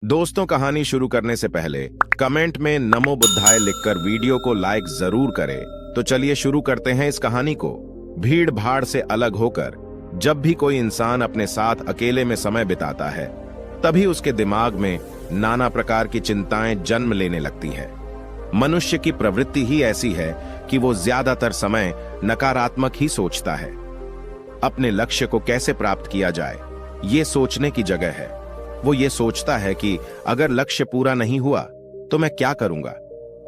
दोस्तों, कहानी शुरू करने से पहले कमेंट में नमो बुद्धाय लिखकर वीडियो को लाइक जरूर करें। तो चलिए शुरू करते हैं इस कहानी को। भीड़ भाड़ से अलग होकर जब भी कोई इंसान अपने साथ अकेले में समय बिताता है, तभी उसके दिमाग में नाना प्रकार की चिंताएं जन्म लेने लगती हैं। मनुष्य की प्रवृत्ति ही ऐसी है कि वो ज्यादातर समय नकारात्मक ही सोचता है। अपने लक्ष्य को कैसे प्राप्त किया जाए, ये सोचने की जगह है। वो ये सोचता है कि अगर लक्ष्य पूरा नहीं हुआ तो मैं क्या करूंगा,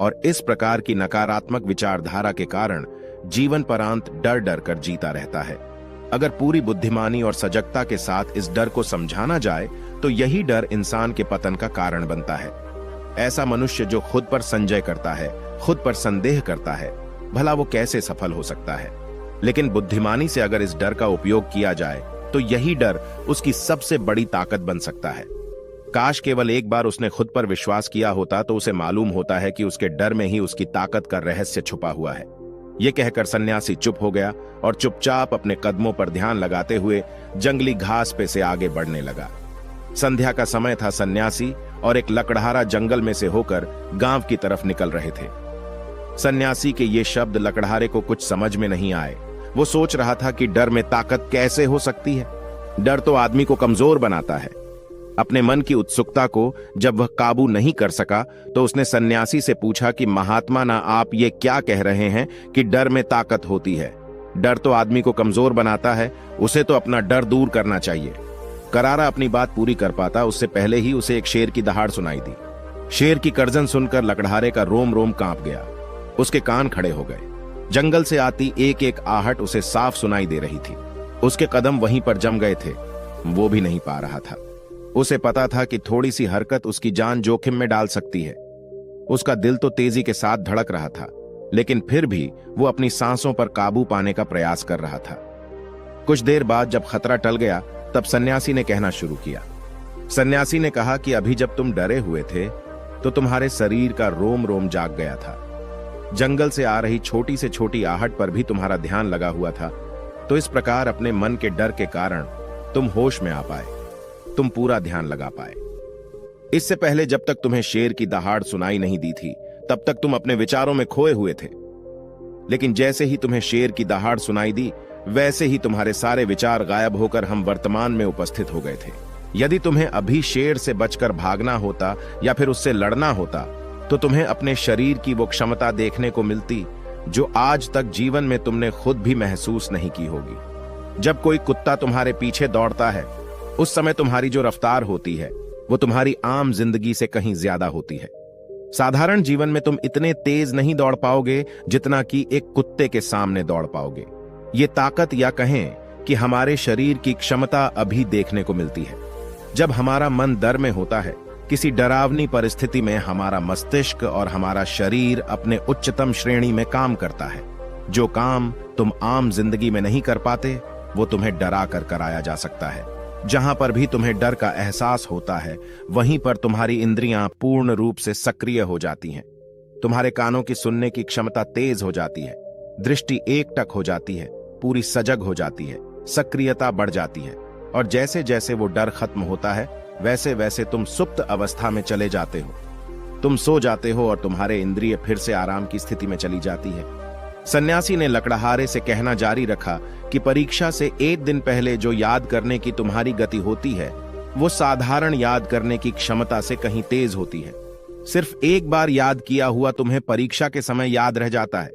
और इस प्रकार की नकारात्मक विचारधारा के कारण जीवन परांत डर डर कर जीता रहता है। अगर पूरी बुद्धिमानी और सजगता के साथ इस डर को समझाना जाए तो यही डर इंसान के पतन का कारण बनता है। ऐसा मनुष्य जो खुद पर संजय करता है, खुद पर संदेह करता है, भला वो कैसे सफल हो सकता है। लेकिन बुद्धिमानी से अगर इस डर का उपयोग किया जाए तो यही डर उसकी सबसे बड़ी ताकत बन सकता है। काश केवल एक बार उसने खुद पर विश्वास किया होता तो उसे मालूम होता है कि उसके डर में ही उसकी ताकत का रहस्य छुपा हुआ है। यह कहकर सन्यासी चुप हो गया और चुपचाप अपने कदमों पर ध्यान लगाते हुए जंगली घास पे से आगे बढ़ने लगा। संध्या का समय था। सन्यासी और एक लकड़हारा जंगल में से होकर गांव की तरफ निकल रहे थे। सन्यासी के ये शब्द लकड़हारे को कुछ समझ में नहीं आए। वो सोच रहा था कि डर में ताकत कैसे हो सकती है। डर तो आदमी को कमजोर बनाता है। अपने मन की उत्सुकता को जब वह काबू नहीं कर सका तो उसने सन्यासी से पूछा कि महात्मा ना, आप ये क्या कह रहे हैं कि डर में ताकत होती है? डर तो आदमी को कमजोर बनाता है, उसे तो अपना डर दूर करना चाहिए। करारा अपनी बात पूरी कर पाता उससे पहले ही उसे एक शेर की दहाड़ सुनाई दी। शेर की गर्जन सुनकर लकड़हारे का रोम रोम कांप गया। उसके कान खड़े हो गए। जंगल से आती एक एक आहट उसे साफ सुनाई दे रही थी। उसके कदम वहीं पर जम गए थे। वो भी नहीं पा रहा था। उसे पता था कि थोड़ी सी हरकत उसकी जान जोखिम में डाल सकती है। उसका दिल तो तेजी के साथ धड़क रहा था, लेकिन फिर भी वो अपनी सांसों पर काबू पाने का प्रयास कर रहा था। कुछ देर बाद जब खतरा टल गया तब सन्यासी ने कहना शुरू किया। सन्यासी ने कहा कि अभी जब तुम डरे हुए थे तो तुम्हारे शरीर का रोम रोम जाग गया था। जंगल से आ रही छोटी से छोटी आहट पर भी तुम्हारा ध्यान लगा हुआ था। तो इस प्रकार अपने मन के डर के कारण तुम होश में आ पाए, तुम पूरा ध्यान लगा पाए। इससे पहले जब तक तुम्हें शेर की दहाड़ सुनाई नहीं दी थी तब तक तुम अपने विचारों में खोए हुए थे। लेकिन जैसे ही तुम्हें शेर की दहाड़ सुनाई दी वैसे ही तुम्हारे सारे विचार गायब होकर हम वर्तमान में उपस्थित हो गए थे। यदि तुम्हें अभी शेर से बचकर भागना होता या फिर उससे लड़ना होता तो तुम्हें अपने शरीर की वो क्षमता देखने को मिलती जो आज तक जीवन में तुमने खुद भी महसूस नहीं की होगी। जब कोई कुत्ता तुम्हारे पीछे दौड़ता है उस समय तुम्हारी जो रफ्तार होती है वो तुम्हारी आम जिंदगी से कहीं ज्यादा होती है। साधारण जीवन में तुम इतने तेज नहीं दौड़ पाओगे जितना कि एक कुत्ते के सामने दौड़ पाओगे। ये ताकत या कहें कि हमारे शरीर की क्षमता अभी देखने को मिलती है। जब हमारा मन डर में होता है, किसी डरावनी परिस्थिति में हमारा मस्तिष्क और हमारा शरीर अपने उच्चतम श्रेणी में काम करता है। जो काम तुम आम जिंदगी में नहीं कर पाते वो तुम्हें डरा कर कराया जा सकता है। जहां पर भी तुम्हें डर का एहसास होता है वहीं पर तुम्हारी इंद्रियां पूर्ण रूप से सक्रिय हो जाती हैं। तुम्हारे कानों की सुनने की क्षमता तेज हो जाती है, दृष्टि एकटक हो जाती है, पूरी सजग हो जाती है, सक्रियता बढ़ जाती है। और जैसे जैसे वो डर खत्म होता है वैसे वैसे तुम सुप्त अवस्था में चले जाते हो। तुम सो जाते हो और तुम्हारे इंद्रिय फिर से आराम की स्थिति में चली जाती है। सन्यासी ने लकड़हारे से कहना जारी रखा कि परीक्षा से एक दिन पहले जो याद करने की तुम्हारी गति होती है वो साधारण याद करने की क्षमता से कहीं तेज होती है। सिर्फ एक बार याद किया हुआ तुम्हें परीक्षा के समय याद रह जाता है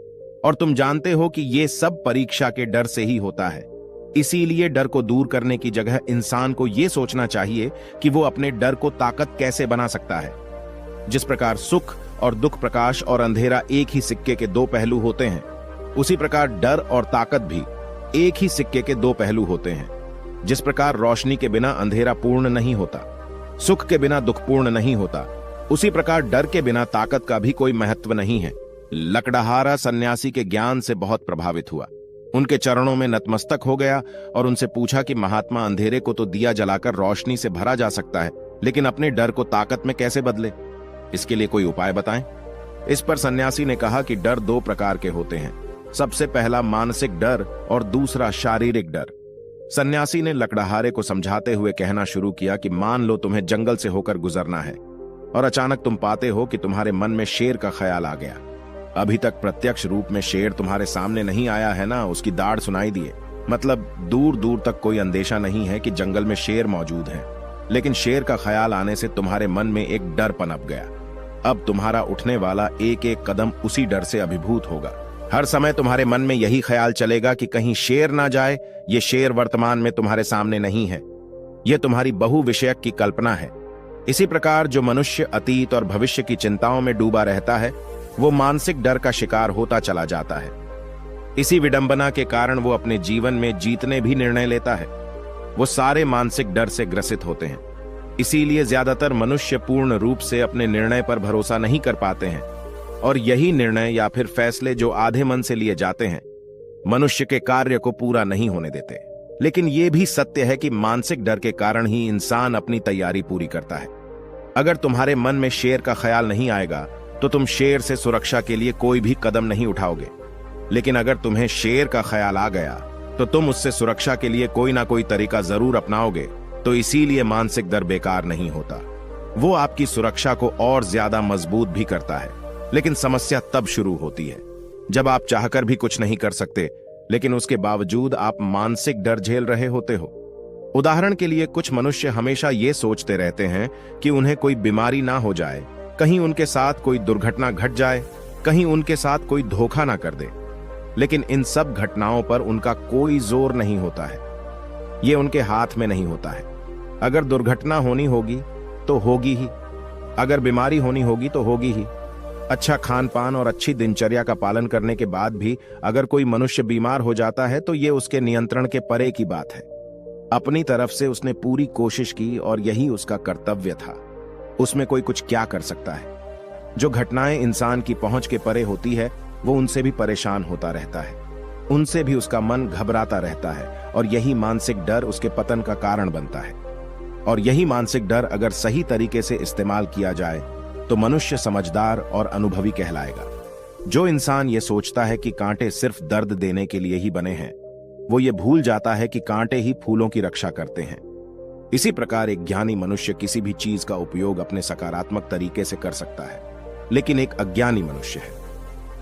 और तुम जानते हो कि ये सब परीक्षा के डर से ही होता है। इसीलिए डर को दूर करने की जगह इंसान को यह सोचना चाहिए कि वो अपने डर को ताकत कैसे बना सकता है। जिस प्रकार सुख और दुख, प्रकाश और अंधेरा एक ही सिक्के के दो पहलू होते हैं, उसी प्रकार डर और ताकत भी एक ही सिक्के के दो पहलू होते हैं। जिस प्रकार रोशनी के बिना अंधेरा पूर्ण नहीं होता, सुख के बिना दुख पूर्ण नहीं होता, उसी प्रकार डर के बिना ताकत का भी कोई महत्व नहीं है। लकड़हारा सन्यासी के ज्ञान से बहुत प्रभावित हुआ। उनके चरणों में नतमस्तक हो गया और उनसे पूछा कि महात्मा, अंधेरे को तो दिया जलाकर रोशनी से भरा जा सकता है, लेकिन अपने डर को ताकत में कैसे बदले? इसके लिए कोई उपाय बताएं। इस पर सन्यासी ने कहा कि डर दो प्रकार के होते हैं। सबसे पहला मानसिक डर और दूसरा शारीरिक डर। सन्यासी ने लकड़हारे को समझाते हुए कहना शुरू किया कि मान लो तुम्हें जंगल से होकर गुजरना है और अचानक तुम पाते हो कि तुम्हारे मन में शेर का ख्याल आ गया। अभी तक प्रत्यक्ष रूप में शेर तुम्हारे सामने नहीं आया है ना, उसकी दाढ़ सुनाई दिए, मतलब दूर दूर तक कोई अंदेशा नहीं है कि जंगल में शेर मौजूद है, लेकिन शेर का ख्याल आने से तुम्हारे मन में एक डर पनप गया। अब तुम्हारा उठने वाला एक एक कदम उसी डर से अभिभूत होगा। हर समय तुम्हारे मन में यही ख्याल चलेगा कि कहीं शेर ना जाए। ये शेर वर्तमान में तुम्हारे सामने नहीं है, यह तुम्हारी बहुविषयक की कल्पना है। इसी प्रकार जो मनुष्य अतीत और भविष्य की चिंताओं में डूबा रहता है वो मानसिक डर का शिकार होता चला जाता है। इसी विडंबना के कारण वो अपने जीवन में जीतने भी निर्णय लेता है। वो सारे मानसिक डर से ग्रसित होते हैं। इसीलिए ज्यादातर मनुष्य पूर्ण रूप से अपने निर्णय पर भरोसा नहीं कर पाते हैं और यही निर्णय या फिर फैसले जो आधे मन से लिए जाते हैं मनुष्य के कार्य को पूरा नहीं होने देते। लेकिन यह भी सत्य है कि मानसिक डर के कारण ही इंसान अपनी तैयारी पूरी करता है। अगर तुम्हारे मन में शेर का ख्याल नहीं आएगा तो तुम शेर से सुरक्षा के लिए कोई भी कदम नहीं उठाओगे, लेकिन अगर तुम्हें शेर का ख्याल आ गया तो तुम उससे सुरक्षा के लिए कोई ना कोई तरीका जरूर अपनाओगे। तो इसीलिए मानसिक डर बेकार नहीं होता, वो आपकी सुरक्षा को और ज्यादा मजबूत भी करता है। लेकिन समस्या तब शुरू होती है जब आप चाहकर भी कुछ नहीं कर सकते, लेकिन उसके बावजूद आप मानसिक डर झेल रहे होते हो। उदाहरण के लिए कुछ मनुष्य हमेशा ये सोचते रहते हैं कि उन्हें कोई बीमारी ना हो जाए, कहीं उनके साथ कोई दुर्घटना घट जाए, कहीं उनके साथ कोई धोखा ना कर दे। लेकिन इन सब घटनाओं पर उनका कोई जोर नहीं होता है, ये उनके हाथ में नहीं होता है। अगर दुर्घटना होनी होगी तो होगी ही, अगर बीमारी होनी होगी तो होगी ही। अच्छा खान पान और अच्छी दिनचर्या का पालन करने के बाद भी अगर कोई मनुष्य बीमार हो जाता है तो ये उसके नियंत्रण के परे की बात है। अपनी तरफ से उसने पूरी कोशिश की और यही उसका कर्तव्य था, उसमें कोई कुछ क्या कर सकता है। जो घटनाएं इंसान की पहुंच के परे होती है वो उनसे भी परेशान होता रहता है, उनसे भी उसका मन घबराता रहता है और यही मानसिक डर उसके पतन का कारण बनता है। और यही मानसिक डर अगर सही तरीके से इस्तेमाल किया जाए तो मनुष्य समझदार और अनुभवी कहलाएगा। जो इंसान ये सोचता है कि कांटे सिर्फ दर्द देने के लिए ही बने हैं, वो ये भूल जाता है कि कांटे ही फूलों की रक्षा करते हैं। इसी प्रकार एक ज्ञानी मनुष्य किसी भी चीज का उपयोग अपने सकारात्मक तरीके से कर सकता है, लेकिन एक अज्ञानी मनुष्य है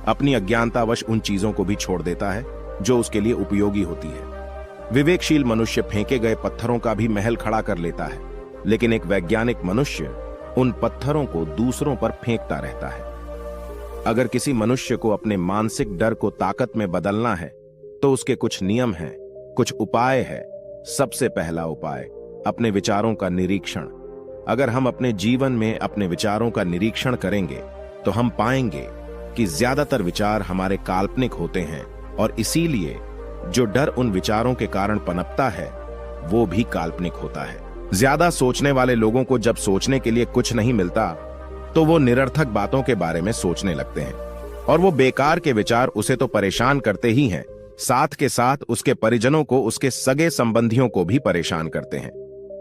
अपनी अज्ञानतावश उन चीजों को भी छोड़ देता है जो उसके लिए उपयोगी होती है। विवेकशील मनुष्य फेंके गए पत्थरों का भी महल खड़ा कर लेता है, लेकिन एक वैज्ञानिक मनुष्य उन पत्थरों को दूसरों पर फेंकता रहता है। अगर किसी मनुष्य को अपने मानसिक डर को ताकत में बदलना है तो उसके कुछ नियम हैं, कुछ उपाय है। सबसे पहला उपाय अपने विचारों का निरीक्षण। अगर हम अपने जीवन में अपने विचारों का निरीक्षण करेंगे तो हम पाएंगे कि ज्यादातर विचार हमारे काल्पनिक होते हैं और इसीलिए जो डर उन विचारों के कारण पनपता है वो भी काल्पनिक होता है। ज्यादा सोचने वाले लोगों को जब सोचने के लिए कुछ नहीं मिलता तो वो निरर्थक बातों के बारे में सोचने लगते हैं और वो बेकार के विचार उसे तो परेशान करते ही हैं, साथ के साथ उसके परिजनों को, उसके सगे संबंधियों को भी परेशान करते हैं।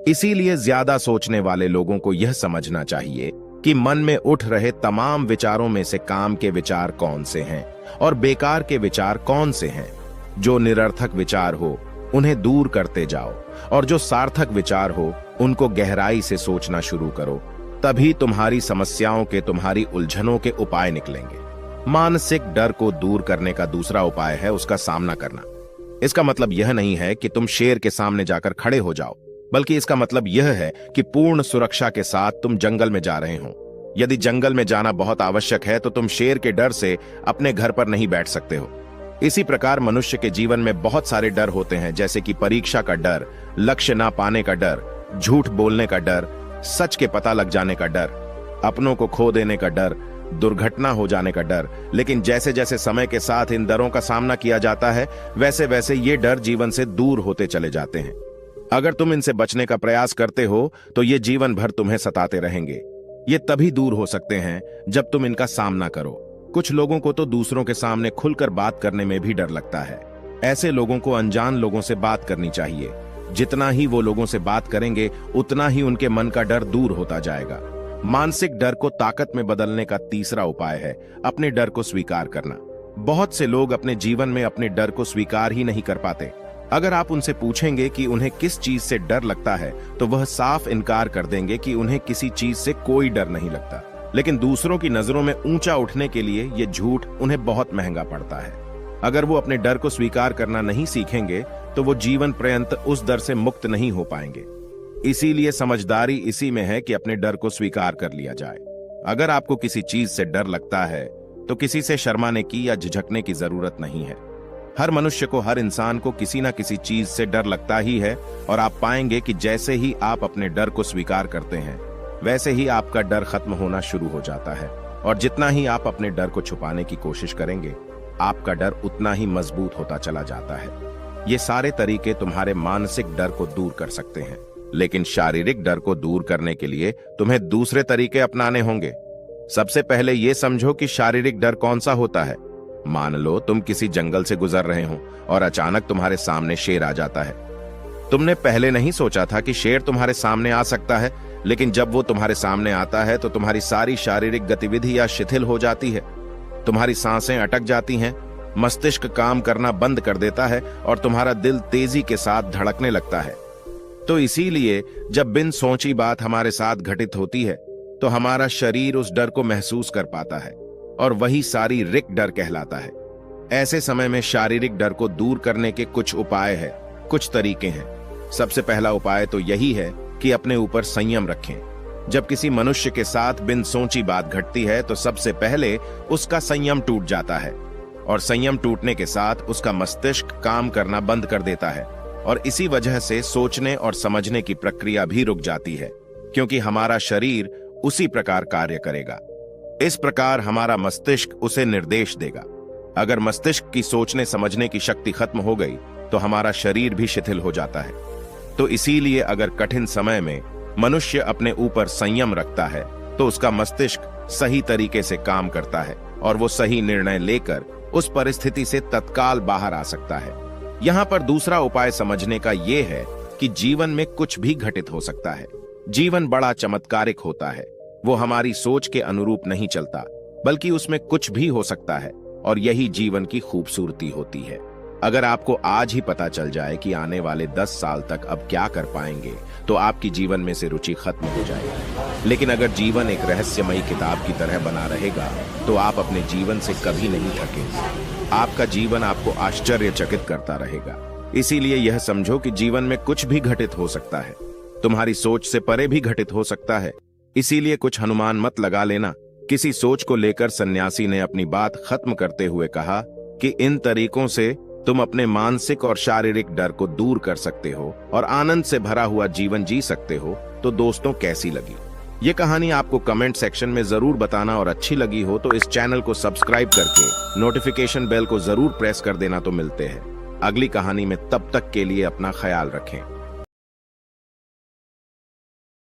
इसीलिए ज्यादा सोचने वाले लोगों को यह समझना चाहिए कि मन में उठ रहे तमाम विचारों में से काम के विचार कौन से हैं और बेकार के विचार कौन से हैं। जो निरर्थक विचार हो उन्हें दूर करते जाओ और जो सार्थक विचार हो उनको गहराई से सोचना शुरू करो, तभी तुम्हारी समस्याओं के, तुम्हारी उलझनों के उपाय निकलेंगे। मानसिक डर को दूर करने का दूसरा उपाय है उसका सामना करना। इसका मतलब यह नहीं है कि तुम शेर के सामने जाकर खड़े हो जाओ, बल्कि इसका मतलब यह है कि पूर्ण सुरक्षा के साथ तुम जंगल में जा रहे हो। यदि जंगल में जाना बहुत आवश्यक है तो तुम शेर के डर से अपने घर पर नहीं बैठ सकते हो। इसी प्रकार मनुष्य के जीवन में बहुत सारे डर होते हैं, जैसे कि परीक्षा का डर, लक्ष्य ना पाने का डर, झूठ बोलने का डर, सच के पता लग जाने का डर, अपनों को खो देने का डर, दुर्घटना हो जाने का डर। लेकिन जैसे जैसे समय के साथ इन डरों का सामना किया जाता है वैसे वैसे ये डर जीवन से दूर होते चले जाते हैं। अगर तुम इनसे बचने का प्रयास करते हो तो ये जीवन भर तुम्हें सताते रहेंगे। ये तभी दूर हो सकते हैं जब तुम इनका सामना करो। कुछ लोगों को तो दूसरों के सामने खुलकर बात करने में भी डर लगता है। ऐसे लोगों को अनजान लोगों से बात करनी चाहिए। जितना ही वो लोगों से बात करेंगे उतना ही उनके मन का डर दूर होता जाएगा। मानसिक डर को ताकत में बदलने का तीसरा उपाय है अपने डर को स्वीकार करना। बहुत से लोग अपने जीवन में अपने डर को स्वीकार ही नहीं कर पाते। अगर आप उनसे पूछेंगे कि उन्हें किस चीज से डर लगता है तो वह साफ इनकार कर देंगे कि उन्हें किसी चीज से कोई डर नहीं लगता। लेकिन दूसरों की नजरों में ऊंचा उठने के लिए ये झूठ उन्हें बहुत महंगा पड़ता है। अगर वो अपने डर को स्वीकार करना नहीं सीखेंगे तो वो जीवन पर्यंत उस डर से मुक्त नहीं हो पाएंगे। इसीलिए समझदारी इसी में है कि अपने डर को स्वीकार कर लिया जाए। अगर आपको किसी चीज से डर लगता है तो किसी से शर्माने की या झिझकने की जरूरत नहीं है। हर मनुष्य को, हर इंसान को किसी ना किसी चीज से डर लगता ही है और आप पाएंगे कि जैसे ही आप अपने डर को स्वीकार करते हैं वैसे ही आपका डर खत्म होना शुरू हो जाता है। और जितना ही आप अपने डर को छुपाने की कोशिश करेंगे आपका डर उतना ही मजबूत होता चला जाता है। ये सारे तरीके तुम्हारे मानसिक डर को दूर कर सकते हैं, लेकिन शारीरिक डर को दूर करने के लिए तुम्हें दूसरे तरीके अपनाने होंगे। सबसे पहले यह समझो कि शारीरिक डर कौन सा होता है। मान लो तुम किसी जंगल से गुजर रहे हो और अचानक तुम्हारे सामने शेर आ जाता है। तुमने पहले नहीं सोचा था कि शेर तुम्हारे सामने आ सकता है, लेकिन जब वो तुम्हारे सामने आता है तो तुम्हारी सारी शारीरिक गतिविधि या शिथिल हो जाती है। तुम्हारी सांसें अटक जाती हैं, मस्तिष्क काम करना बंद कर देता है और तुम्हारा दिल तेजी के साथ धड़कने लगता है। तो इसीलिए जब बिन सोची बात हमारे साथ घटित होती है तो हमारा शरीर उस डर को महसूस कर पाता है और वही शारीरिक डर कहलाता है। ऐसे समय में शारीरिक डर को दूर करने के कुछ उपाय हैं, कुछ तरीके हैं। सबसे पहला उपाय तो यही है कि अपने ऊपर संयम रखें। जब किसी मनुष्य के साथ बिन सोची बात घटती है तो सबसे पहले उसका संयम टूट जाता है और संयम टूटने के साथ उसका मस्तिष्क काम करना बंद कर देता है और इसी वजह से सोचने और समझने की प्रक्रिया भी रुक जाती है, क्योंकि हमारा शरीर उसी प्रकार कार्य करेगा। इस प्रकार हमारा मस्तिष्क उसे निर्देश देगा। अगर मस्तिष्क की सोचने समझने की शक्ति खत्म हो गई तो हमारा शरीर भी शिथिल हो जाता है। तो इसीलिए अगर कठिन समय में मनुष्य अपने ऊपर संयम रखता है तो उसका मस्तिष्क सही तरीके से काम करता है और वो सही निर्णय लेकर उस परिस्थिति से तत्काल बाहर आ सकता है। यहाँ पर दूसरा उपाय समझने का ये है कि जीवन में कुछ भी घटित हो सकता है। जीवन बड़ा चमत्कारिक होता है, वो हमारी सोच के अनुरूप नहीं चलता, बल्कि उसमें कुछ भी हो सकता है और यही जीवन की खूबसूरती होती है। अगर आपको आज ही पता चल जाए कि आने वाले 10 साल तक अब क्या कर पाएंगे तो आपकी जीवन में से रुचि खत्म हो जाएगी। लेकिन अगर जीवन एक रहस्यमयी किताब की तरह बना रहेगा तो आप अपने जीवन से कभी नहीं थकेंगे। आपका जीवन आपको आश्चर्यचकित करता रहेगा। इसीलिए यह समझो कि जीवन में कुछ भी घटित हो सकता है, तुम्हारी सोच से परे भी घटित हो सकता है। इसीलिए कुछ अनुमान मत लगा लेना। किसी सोच को लेकर सन्यासी ने अपनी बात खत्म करते हुए कहा कि इन तरीकों से तुम अपने मानसिक और शारीरिक डर को दूर कर सकते हो और आनंद से भरा हुआ जीवन जी सकते हो। तो दोस्तों, कैसी लगी ये कहानी आपको कमेंट सेक्शन में जरूर बताना, और अच्छी लगी हो तो इस चैनल को सब्सक्राइब करके नोटिफिकेशन बेल को जरूर प्रेस कर देना। तो मिलते हैं अगली कहानी में, तब तक के लिए अपना ख्याल रखें।